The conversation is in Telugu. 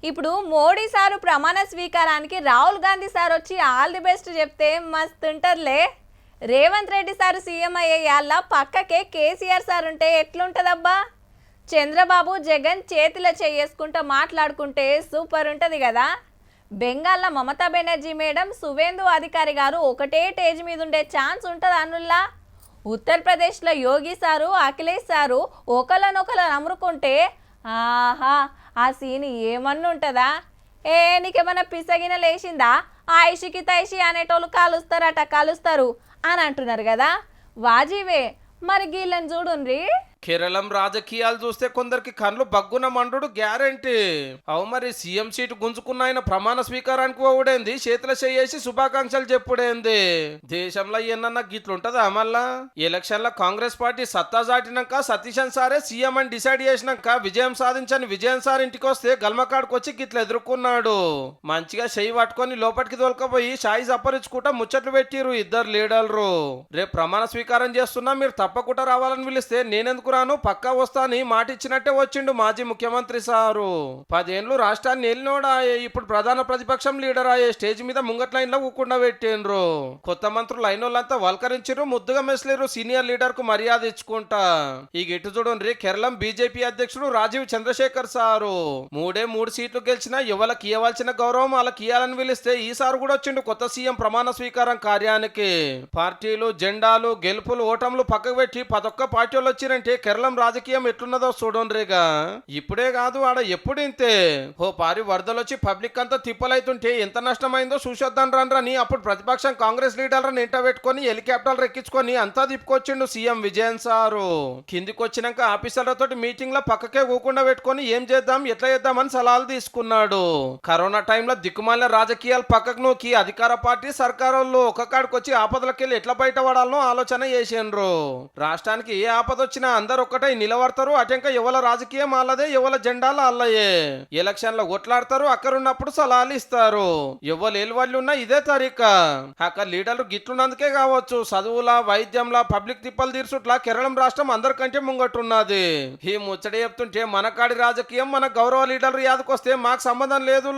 ఇప్పుడు మోడీ సారు ప్రమాణ స్వీకారానికి రాహుల్ గాంధీ సార్ వచ్చి ఆల్ ది బెస్ట్ చెప్తే మస్తు ఉంటదిలే. రేవంత్ రెడ్డి సార్ సీఎం అయ్యే యాళ్ళ పక్కకే కేసీఆర్ సార్ ఉంటే ఎట్లుంటదబ్బా. చంద్రబాబు జగన్ చేతిలో చేసుకుంటూ మాట్లాడుకుంటే సూపర్ ఉంటుంది కదా. బెంగాల్లో మమతా బెనర్జీ మేడం, సువేందు అధికారి గారు ఒకటే టేజ్ మీద ఉండే ఛాన్స్ ఉంటుంది అనుల్లా. ఉత్తరప్రదేశ్లో యోగి సారు, అఖిలేష్ సారు ఒకళ్ళనొకరు అమ్ముకుంటే ఆహా ఆ సీన్ ఏమన్నా ఉంటుందా. నీకేమన్నా పిసగిన లేచిందా? ఆయిషికి తైషి అనేటోళ్ళు కలుస్తారు అని అంటున్నారు కదా. వాజీవే మరి గీళ్ళని చూడుండ్రి. కేరళం రాజకీయాలు చూస్తే కొందరికి కళ్ళు బగ్గున మండు గ్యారంటీ. అవు మరి సీఎం సీటు గుంజుకున్న ఆయన ప్రమాణ స్వీకారానికి పోవుడేంది, చేతుల చేసి శుభాకాంక్షలు చెప్పుడేంది. దేశంలో ఏమన్నా గిట్లుంటదా? మళ్ళా ఎలక్షన్ల కాంగ్రెస్ పార్టీ సత్తా చాటినాక సతీశన్ సారే సీఎం అని డిసైడ్ చేసినాక విజయం సాధించని విజయన్ సార్ ఇంటికి వస్తే గల్మకాడికి వచ్చి గిట్ల ఎదుర్కొన్నాడు. మంచిగా చెయ్యి పట్టుకొని లోపలికి తోలుకపోయి షాయి సప్పరించుకుంటా ముచ్చట్లు పెట్టిరు ఇద్దరు లీడర్లు. రేపు ప్రమాణ స్వీకారం చేస్తున్నా, మీరు తప్పకుండా రావాలని పిలిస్తే నేనెందుకు రాను, పక్కా వస్తాని మాట ఇచ్చినట్టే వచ్చిండు మాజీ ముఖ్యమంత్రి సారు. 10 ఏళ్ళు రాష్ట్రాన్ని ఏలినోడా, ఇప్పుడు ప్రధాన ప్రతిపక్షం లీడర్ అయ్యే స్టేజ్ మీద ముంగట్ లైన్ లో ఊకుండా పెట్టిండ్రు. కొత్త మంత్రులు అయిన వాళ్ళంతా వల్కరించారు, ముద్దుగా మెసలేరు సీనియర్ లీడర్ కు మర్యాద ఇచ్చుకుంటా. ఈ గిట్టు చూడండి, కేరళం బీజేపీ అధ్యక్షుడు రాజీవ్ చంద్రశేఖర్ సారు 3 సీట్లు గెలిచినా ఎవరికి ఇవ్వాల్సిన గౌరవం వాళ్ళకి ఇవ్వాలని పిలిస్తే ఈసారి కూడా వచ్చిండు కొత్త సీఎం ప్రమాణ స్వీకారం కార్యానికి. పార్టీలు, జెండాలు, గెలుపులు, ఓటములు పక్కకు పెట్టి 11 పార్టీలు వచ్చిరంటే కేరళం రాజకీయం ఎట్లున్నదో చూడండిగా. ఇప్పుడే కాదు, ఆడ ఎప్పుడు ఇంతే. పారి వరదలొచ్చి పబ్లిక్ అంతా తిప్పలైతుంటే ఎంత నష్టమైందో చూసొద్దాం రండ్రని అప్పుడు ప్రతిపక్షం కాంగ్రెస్ లీడర్లను ఇంట పెట్టుకుని హెలికాప్టర్ ఎక్కించుకొని అంతా తిప్పుకొచ్చిండు సీఎం విజయన్ సారు. కిందికి వచ్చినాక ఆఫీసర్లతో మీటింగ్ లో పక్కకే ఊకుండా పెట్టుకొని ఏం చేద్దాం, ఎట్లా చేద్దామని సలహాలు తీసుకున్నాడు. కరోనా టైంలో దిక్కుమాలిన రాజకీయాలు పక్కకు నూకి అధికార పార్టీ సర్కారోళ్ళు ఒక కాడికి వచ్చి ఆపదలకెళ్ళి ఎట్లా బయటపడాలనో ఆలోచన చేసిండ్రు. రాష్ట్రానికి ఏ ఆపద వచ్చినా అందరు ఒక్కటై నిలబడతారు. అటెంక ఎవల రాజకీయం అల్లదే, ఎవల జెండాలు అల్లయే. ఎలక్షన్ లో కొట్లాడతారు, అక్కడున్నప్పుడు సలహాలు ఇస్తారు. ఎవరు ఏలువాళ్ళు ఉన్నా ఇదే తరీకా. అక్కడ లీడర్లు గిట్లున్నందుకే కావచ్చు చదువులా, వైద్యంలా, పబ్లిక్ తిప్పలు తీర్చుట్లా కేరళం రాష్ట్రం అందరికంటే ముంగట్టున్నది. ఈ ముచ్చట చెప్తుంటే మన కాడి రాజకీయం, మన గౌరవ లీడర్లు యాదకొస్తే మాకు సంబంధం లేదు.